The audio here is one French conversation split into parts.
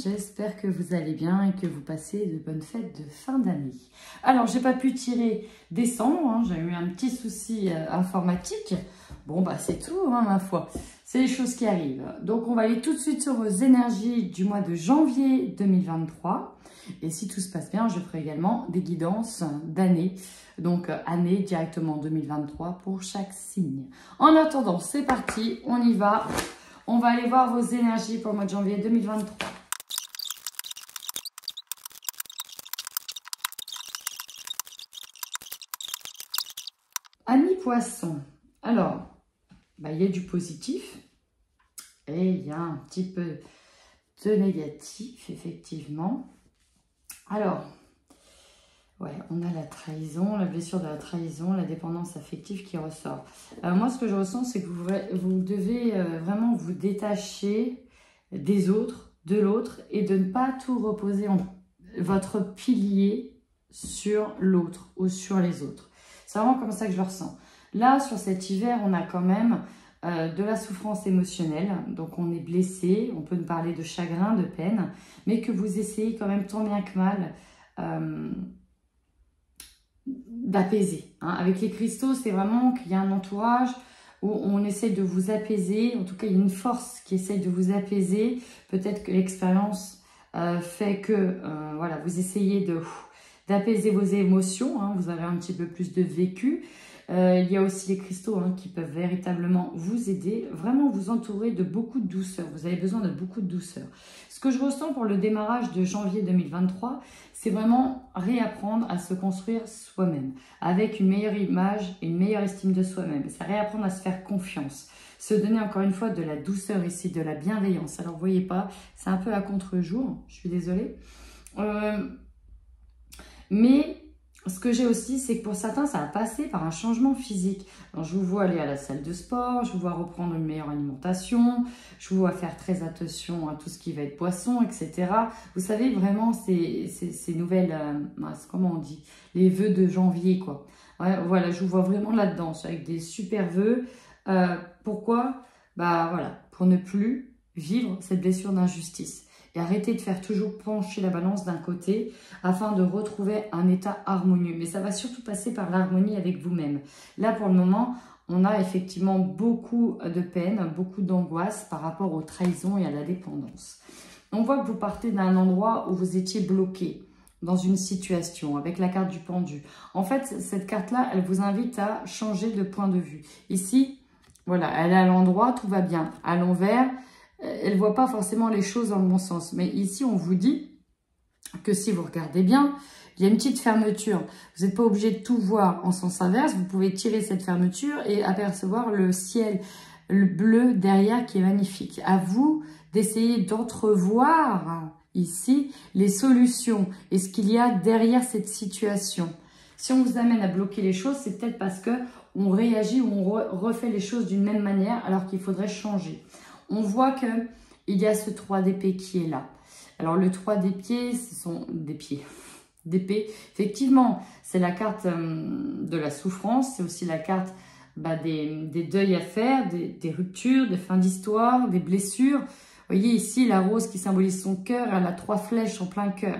j'espère que vous allez bien et que vous passez de bonnes fêtes de fin d'année. Alors, j'ai pas pu tirer décembre, hein, j'ai eu un petit souci informatique. Bon, bah c'est tout, hein, ma foi. C'est les choses qui arrivent. Donc, on va aller tout de suite sur vos énergies du mois de janvier 2023. Et si tout se passe bien, je ferai également des guidances d'année. Donc, année directement 2023 pour chaque signe. En attendant, c'est parti, on y va. On va aller voir vos énergies pour le mois de janvier 2023. Amis poissons. Alors, il y a du positif et il y a un petit peu de négatif, effectivement. Alors, ouais, on a la trahison, la blessure de la trahison, la dépendance affective qui ressort. Moi, ce que je ressens, c'est que vous devez vraiment vous détacher des autres, de l'autre, et de ne pas tout reposer votre pilier sur l'autre ou sur les autres. C'est vraiment comme ça que je le ressens. Là, sur cet hiver, on a quand même de la souffrance émotionnelle. Donc, on est blessé, on peut nous parler de chagrin, de peine, mais que vous essayez quand même tant bien que mal d'apaiser. Hein. Avec les cristaux, c'est vraiment qu'il y a un entourage où on essaie de vous apaiser. En tout cas, il y a une force qui essaie de vous apaiser. Peut-être que l'expérience fait que voilà, vous essayez d'apaiser vos émotions. Hein. Vous avez un petit peu plus de vécu. Il y a aussi les cristaux qui peuvent véritablement vous aider, vraiment vous entourer de beaucoup de douceur. Vous avez besoin de beaucoup de douceur. Ce que je ressens pour le démarrage de janvier 2023, c'est vraiment réapprendre à se construire soi-même, avec une meilleure image et une meilleure estime de soi-même. C'est réapprendre à se faire confiance, se donner encore une fois de la douceur ici, de la bienveillance. Alors, vous voyez pas, c'est un peu à contre-jour, je suis désolée. Mais ce que j'ai aussi, c'est que pour certains, ça va passer par un changement physique. Alors, je vous vois aller à la salle de sport, je vous vois reprendre une meilleure alimentation, je vous vois faire très attention à tout ce qui va être poisson, etc. Vous savez, vraiment, ces nouvelles, comment on dit, les vœux de janvier, quoi. Ouais, voilà, je vous vois vraiment là-dedans, avec des super vœux. Pourquoi? Voilà, pour ne plus vivre cette blessure d'injustice. Et arrêter de faire toujours pencher la balance d'un côté afin de retrouver un état harmonieux. Mais ça va surtout passer par l'harmonie avec vous-même. Là, pour le moment, on a effectivement beaucoup de peine, beaucoup d'angoisse par rapport aux trahisons et à la dépendance. On voit que vous partez d'un endroit où vous étiez bloqué dans une situation avec la carte du pendu. En fait, cette carte-là, elle vous invite à changer de point de vue. Ici, voilà, elle est à l'endroit, tout va bien. À l'envers, elle ne voit pas forcément les choses dans le bon sens. Mais ici, on vous dit que si vous regardez bien, il y a une petite fermeture. Vous n'êtes pas obligé de tout voir en sens inverse. Vous pouvez tirer cette fermeture et apercevoir le ciel le bleu derrière qui est magnifique. À vous d'essayer d'entrevoir ici les solutions et ce qu'il y a derrière cette situation. Si on vous amène à bloquer les choses, c'est peut-être parce qu'on réagit ou on refait les choses d'une même manière alors qu'il faudrait changer. On voit qu'il y a ce 3 d'épée qui est là. Alors, le 3 d'épée, ce sont des pieds. D'épée, effectivement, c'est la carte de la souffrance. C'est aussi la carte des deuils à faire, des ruptures, des fins d'histoire, des blessures. Vous voyez ici, la rose qui symbolise son cœur, elle a 3 flèches en plein cœur.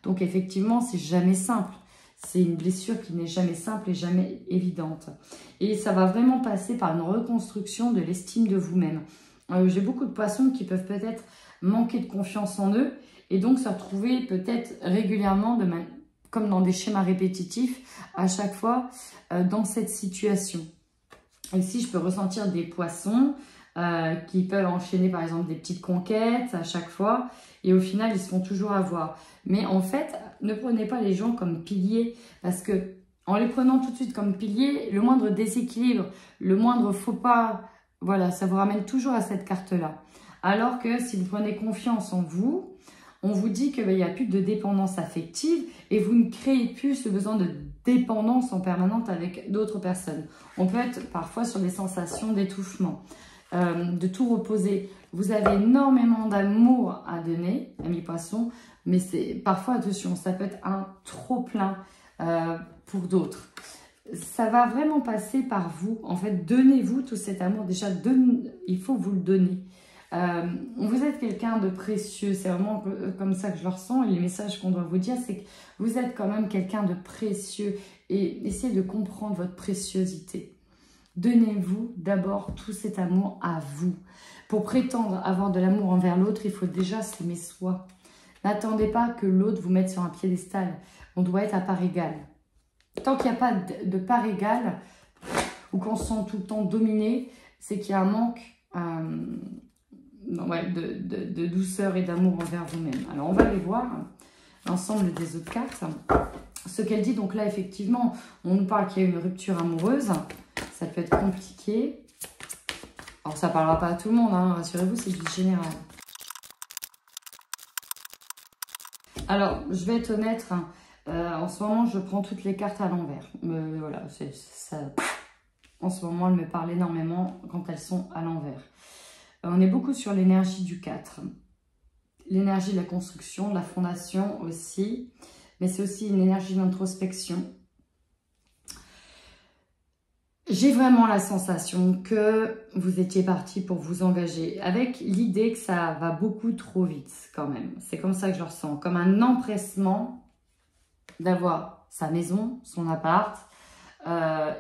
Donc, effectivement, c'est jamais simple. C'est une blessure qui n'est jamais simple et jamais évidente. Et ça va vraiment passer par une reconstruction de l'estime de vous-même. J'ai beaucoup de poissons qui peuvent peut-être manquer de confiance en eux et donc se retrouver peut-être régulièrement, comme dans des schémas répétitifs, à chaque fois dans cette situation. Ici, je peux ressentir des poissons qui peuvent enchaîner par exemple des petites conquêtes à chaque fois et au final, ils se font toujours avoir. Mais en fait, ne prenez pas les gens comme piliers parce que en les prenant tout de suite comme piliers, le moindre déséquilibre, le moindre faux pas, voilà, ça vous ramène toujours à cette carte-là. Alors que si vous prenez confiance en vous, on vous dit qu'il n'y a plus de dépendance affective et vous ne créez plus ce besoin de dépendance en permanente avec d'autres personnes. On peut être parfois sur des sensations d'étouffement, de tout reposer. Vous avez énormément d'amour à donner, amis poissons, mais c'est parfois, attention, ça peut être un trop plein pour d'autres. Ça va vraiment passer par vous. En fait, donnez-vous tout cet amour. Déjà, il faut vous le donner. Vous êtes quelqu'un de précieux, c'est vraiment comme ça que je le ressens. Et les messages qu'on doit vous dire, c'est que vous êtes quand même quelqu'un de précieux. Et essayez de comprendre votre préciosité. Donnez-vous d'abord tout cet amour à vous. Pour prétendre avoir de l'amour envers l'autre, il faut déjà s'aimer soi. N'attendez pas que l'autre vous mette sur un piédestal. On doit être à part égale. Tant qu'il n'y a pas de part égale, ou qu'on se sent tout le temps dominé, c'est qu'il y a un manque de douceur et d'amour envers vous-même. Alors, on va aller voir l'ensemble des autres cartes. Ce qu'elle dit, donc là, effectivement, on nous parle qu'il y a une rupture amoureuse. Ça peut être compliqué. Alors, ça ne parlera pas à tout le monde, hein, rassurez-vous, c'est du général. Alors, je vais être honnête, hein, en ce moment, je prends toutes les cartes à l'envers. Voilà, ça... En ce moment, elles me parlent énormément quand elles sont à l'envers. On est beaucoup sur l'énergie du 4. L'énergie de la construction, de la fondation aussi. Mais c'est aussi une énergie d'introspection. J'ai vraiment la sensation que vous étiez parti pour vous engager avec l'idée que ça va beaucoup trop vite quand même. C'est comme ça que je le ressens, comme un empressement d'avoir sa maison, son appart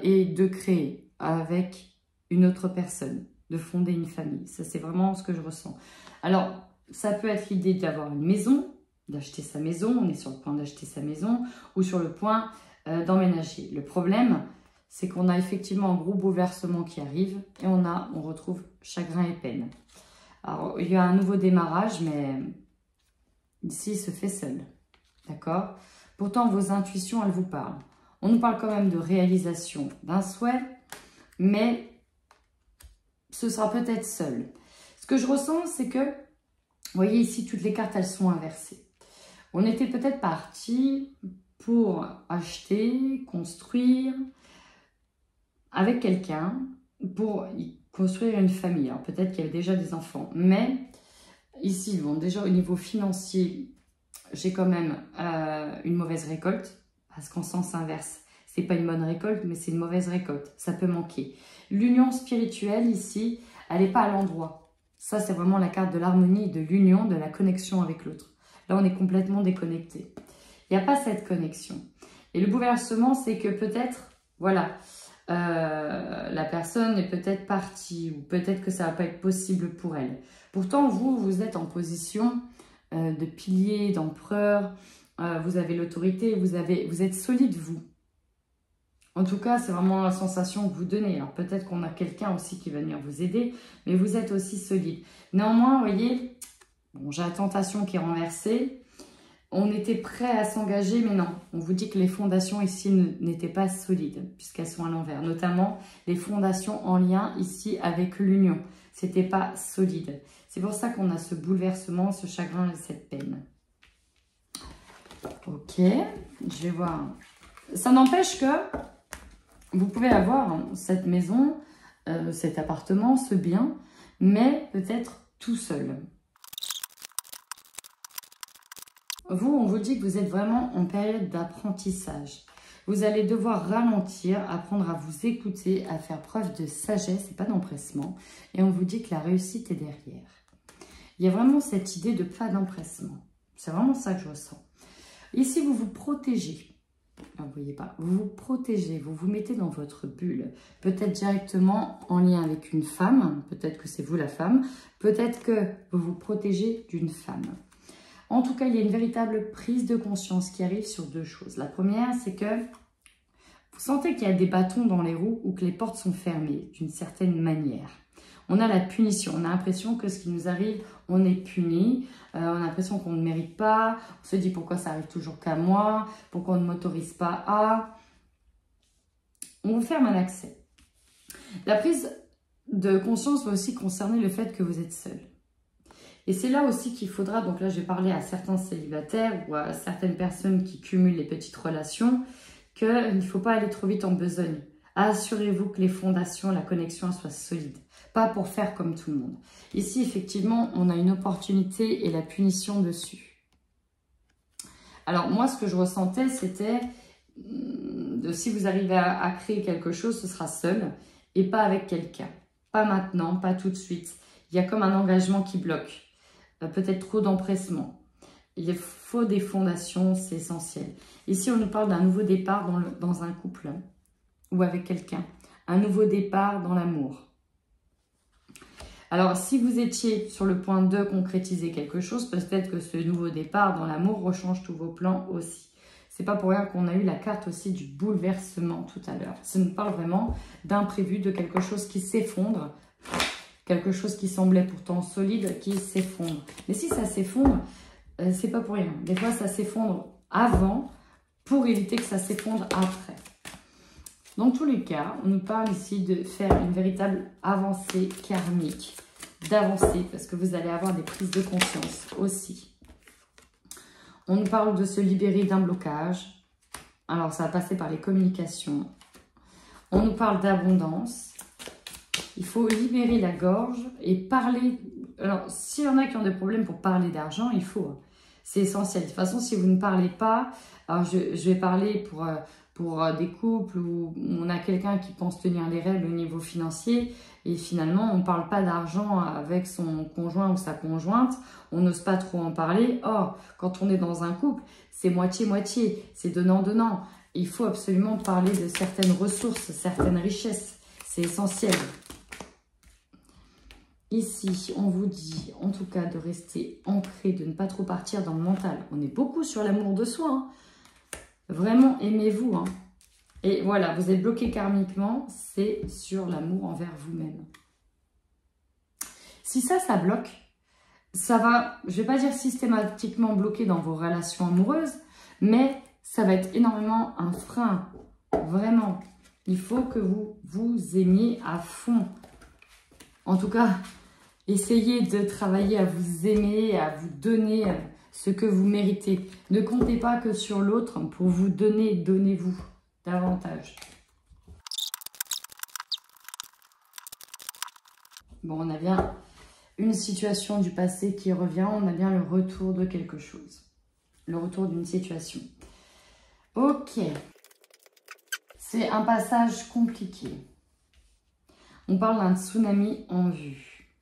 et de créer avec une autre personne, de fonder une famille. Ça, c'est vraiment ce que je ressens. Alors, ça peut être l'idée d'avoir une maison, d'acheter sa maison, on est sur le point d'acheter sa maison, ou sur le point d'emménager. Le problème, c'est qu'on a effectivement un gros bouleversement qui arrive et on retrouve chagrin et peine. Alors, il y a un nouveau démarrage, mais ici, il se fait seul. D'accord? Pourtant, vos intuitions, elles vous parlent. On nous parle quand même de réalisation d'un souhait, mais ce sera peut-être seul. Ce que je ressens, c'est que, vous voyez ici, toutes les cartes, elles sont inversées. On était peut-être parti pour acheter, construire avec quelqu'un, pour y construire une famille. Alors peut-être qu'il y avait déjà des enfants, mais ici, bon, déjà au niveau financier, j'ai quand même une mauvaise récolte, parce qu'en sens inverse, c'est pas une bonne récolte, mais c'est une mauvaise récolte. Ça peut manquer. L'union spirituelle, ici, elle n'est pas à l'endroit. Ça, c'est vraiment la carte de l'harmonie, de l'union, de la connexion avec l'autre. Là, on est complètement déconnecté. Il n'y a pas cette connexion. Et le bouleversement, c'est que peut-être, voilà, la personne est peut-être partie, ou peut-être que ça ne va pas être possible pour elle. Pourtant, vous êtes en position de pilier, d'empereur, vous avez l'autorité, vous êtes solide, vous. En tout cas, c'est vraiment la sensation que vous donnez. Alors peut-être qu'on a quelqu'un aussi qui va venir vous aider, mais vous êtes aussi solide. Néanmoins, vous voyez, bon, j'ai la tentation qui est renversée. On était prêt à s'engager, mais non. On vous dit que les fondations ici n'étaient pas solides, puisqu'elles sont à l'envers. Notamment, les fondations en lien ici avec l'union. C'était pas solide. C'est pour ça qu'on a ce bouleversement, ce chagrin et cette peine. Ok, je vais voir. Ça n'empêche que vous pouvez avoir cette maison, cet appartement, ce bien, mais peut-être tout seul. Vous, on vous dit que vous êtes vraiment en période d'apprentissage. Vous allez devoir ralentir, apprendre à vous écouter, à faire preuve de sagesse et pas d'empressement. Et on vous dit que la réussite est derrière. Il y a vraiment cette idée de pas d'empressement. C'est vraiment ça que je ressens. Ici, vous vous protégez. Vous ne voyez pas, vous vous protégez, vous vous mettez dans votre bulle. Peut-être directement en lien avec une femme, peut-être que c'est vous la femme, peut-être que vous vous protégez d'une femme. En tout cas, il y a une véritable prise de conscience qui arrive sur deux choses. La première, c'est que vous sentez qu'il y a des bâtons dans les roues ou que les portes sont fermées d'une certaine manière. On a la punition, on a l'impression que ce qui nous arrive, on est puni, on a l'impression qu'on ne mérite pas, on se dit pourquoi ça arrive toujours qu'à moi, pourquoi on ne m'autorise pas à... On vous ferme un accès. La prise de conscience va aussi concerner le fait que vous êtes seul. Et c'est là aussi qu'il faudra, donc là je vais parler à certains célibataires ou à certaines personnes qui cumulent les petites relations, qu'il ne faut pas aller trop vite en besogne. Assurez-vous que les fondations, la connexion soient solides. Pas pour faire comme tout le monde. Ici, effectivement, on a une opportunité et la punition dessus. Alors, moi, ce que je ressentais, c'était si vous arrivez à créer quelque chose, ce sera seul et pas avec quelqu'un. Pas maintenant, pas tout de suite. il y a comme un engagement qui bloque. Peut-être trop d'empressement. Il faut des fondations, c'est essentiel. Ici, on nous parle d'un nouveau départ dans un couple ou avec quelqu'un. Un nouveau départ dans l'amour. Alors, si vous étiez sur le point de concrétiser quelque chose, peut-être que ce nouveau départ dans l'amour rechange tous vos plans aussi. C'est pas pour rien qu'on a eu la carte aussi du bouleversement tout à l'heure. Ça nous parle vraiment d'imprévu, de quelque chose qui s'effondre. Quelque chose qui semblait pourtant solide, qui s'effondre. Mais si ça s'effondre, c'est pas pour rien. Des fois, ça s'effondre avant pour éviter que ça s'effondre après. Dans tous les cas, on nous parle ici de faire une véritable avancée karmique. D'avancer, parce que vous allez avoir des prises de conscience aussi. On nous parle de se libérer d'un blocage. Alors, ça va passer par les communications. On nous parle d'abondance. Il faut libérer la gorge et parler. Alors, s'il y en a qui ont des problèmes pour parler d'argent, il faut. C'est essentiel. De toute façon, si vous ne parlez pas, alors je vais parler pour des couples où on a quelqu'un qui pense tenir les règles au niveau financier et finalement, on ne parle pas d'argent avec son conjoint ou sa conjointe. On n'ose pas trop en parler. Or, quand on est dans un couple, c'est moitié-moitié, c'est donnant-donnant. Il faut absolument parler de certaines ressources, certaines richesses. C'est essentiel. Ici, on vous dit, en tout cas, de rester ancré, de ne pas trop partir dans le mental. On est beaucoup sur l'amour de soi. Hein. Vraiment, aimez-vous. Hein. Et voilà, vous êtes bloqué karmiquement, c'est sur l'amour envers vous-même. Si ça bloque, ça va, je ne vais pas dire systématiquement bloqué dans vos relations amoureuses, mais ça va être énormément un frein. Vraiment, il faut que vous vous aimiez à fond. En tout cas, essayez de travailler à vous aimer, à vous donner ce que vous méritez. Ne comptez pas que sur l'autre pour vous donner, donnez-vous davantage. Bon, on a bien une situation du passé qui revient, on a bien le retour de quelque chose. Le retour d'une situation. Ok. C'est un passage compliqué. On parle d'un tsunami en vue.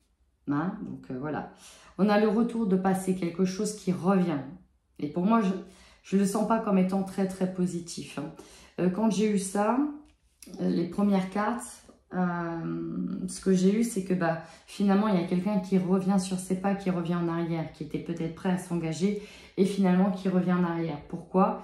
Hein? Donc voilà. On a le retour de passer quelque chose qui revient. Et pour moi, je ne le sens pas comme étant très très positif. Hein. Quand j'ai eu ça, les premières cartes, ce que j'ai eu, c'est que finalement, il y a quelqu'un qui revient sur ses pas, qui revient en arrière, qui était peut-être prêt à s'engager et finalement qui revient en arrière. Pourquoi?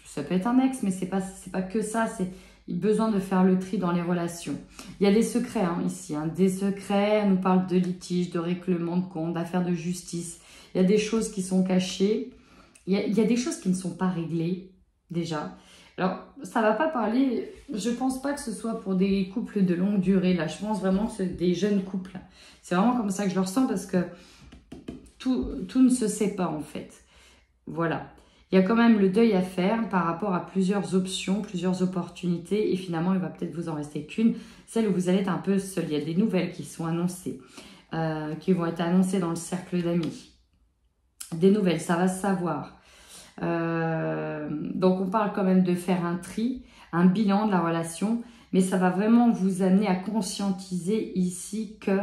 Ça peut être un ex, mais c'est pas que ça, c'est besoin de faire le tri dans les relations. Il y a des secrets ici, des secrets, on nous parle de litiges, de règlements de comptes, d'affaires de justice. Il y a des choses qui sont cachées, il y a des choses qui ne sont pas réglées, déjà. Alors, ça ne va pas parler, je ne pense pas que ce soit pour des couples de longue durée, là. Je pense vraiment que c'est des jeunes couples. C'est vraiment comme ça que je le ressens parce que tout ne se sait pas, en fait. Voilà. Il y a quand même le deuil à faire par rapport à plusieurs options, plusieurs opportunités. Et finalement, il va peut-être vous en rester qu'une, celle où vous allez être un peu seul. Il y a des nouvelles qui sont annoncées, qui vont être annoncées dans le cercle d'amis. Des nouvelles, ça va se savoir. Donc, on parle quand même de faire un tri, un bilan de la relation. Mais ça va vraiment vous amener à conscientiser ici que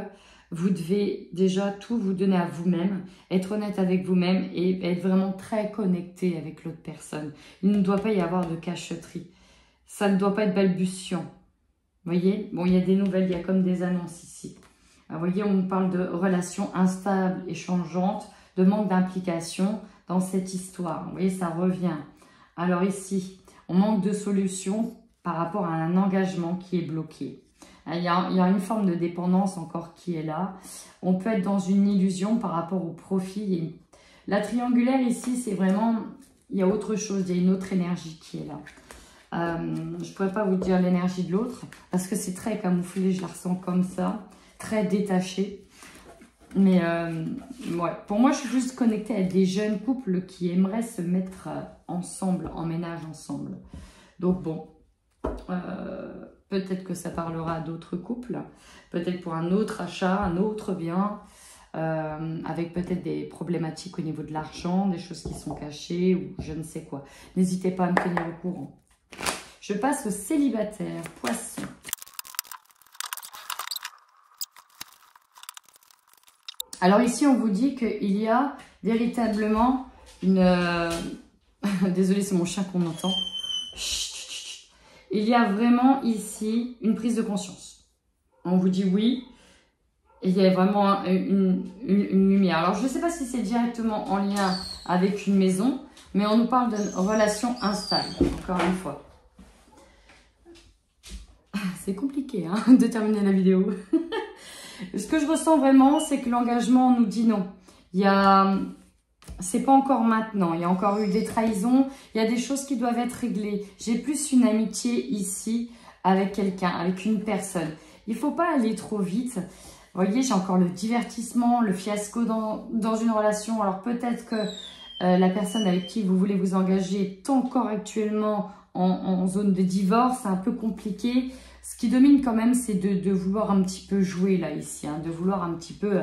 vous devez déjà tout vous donner à vous-même, être honnête avec vous-même et être vraiment très connecté avec l'autre personne. Il ne doit pas y avoir de cachotterie. Ça ne doit pas être balbutiant. Vous voyez? Bon, il y a des nouvelles, il y a comme des annonces ici. Vous voyez, on parle de relations instables et changeantes, de manque d'implication dans cette histoire. Vous voyez, ça revient. Alors ici, on manque de solutions par rapport à un engagement qui est bloqué. Il y a une forme de dépendance encore qui est là. On peut être dans une illusion par rapport au profit. La triangulaire ici, c'est vraiment, il y a autre chose, il y a une autre énergie qui est là. Je ne pourrais pas vous dire l'énergie de l'autre parce que c'est très camouflé, je la ressens comme ça, très détachée. Mais ouais, pour moi, je suis juste connectée à des jeunes couples qui aimeraient se mettre ensemble, en ménage ensemble. Donc bon, peut-être que ça parlera à d'autres couples, peut-être pour un autre achat, un autre bien, avec peut-être des problématiques au niveau de l'argent, des choses qui sont cachées ou je ne sais quoi. N'hésitez pas à me tenir au courant. Je passe au célibataire, poisson. Alors ici, on vous dit qu'il y a véritablement une... Désolée, c'est mon chien qu'on entend. Il y a vraiment ici une prise de conscience. On vous dit oui. Il y a vraiment une lumière. Alors, je ne sais pas si c'est directement en lien avec une maison, mais on nous parle d'une relation instable, encore une fois. C'est compliqué hein, de terminer la vidéo. Ce que je ressens vraiment, c'est que l'engagement nous dit non. C'est pas encore maintenant. Il y a encore eu des trahisons. Il y a des choses qui doivent être réglées. J'ai plus une amitié ici avec quelqu'un, avec une personne. Il ne faut pas aller trop vite. Vous voyez, j'ai encore le divertissement, le fiasco dans une relation. Alors peut-être que la personne avec qui vous voulez vous engager est encore actuellement en zone de divorce. C'est un peu compliqué. Ce qui domine quand même, c'est de vouloir un petit peu jouer là, ici. Hein, de vouloir un petit peu,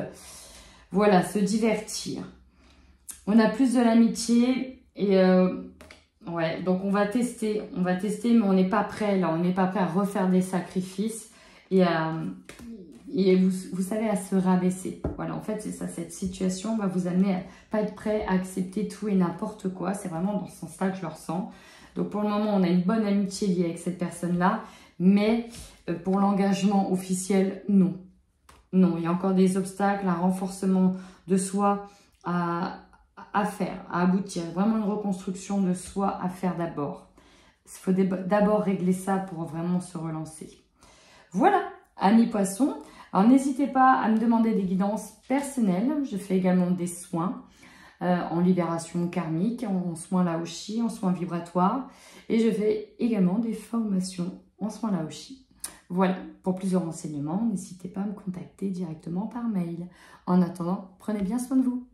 voilà, se divertir. On a plus de l'amitié et ouais, donc on va tester, mais on n'est pas prêt là. On n'est pas prêt à refaire des sacrifices et vous savez, à se rabaisser. Voilà, en fait, c'est ça, cette situation va vous amener à pas être prêt à accepter tout et n'importe quoi. C'est vraiment dans ce sens-là que je le ressens. Donc pour le moment, on a une bonne amitié liée avec cette personne-là. Mais pour l'engagement officiel, non. Non, il y a encore des obstacles, un renforcement de soi à faire, à aboutir. Vraiment une reconstruction de soi à faire d'abord. Il faut d'abord régler ça pour vraiment se relancer. Voilà, amis poissons. Alors n'hésitez pas à me demander des guidances personnelles. Je fais également des soins en libération karmique, en soins Laoshi, en soins vibratoires. Et je fais également des formations en soins Laoshi. Voilà, pour plus de renseignements, n'hésitez pas à me contacter directement par mail. En attendant, prenez bien soin de vous.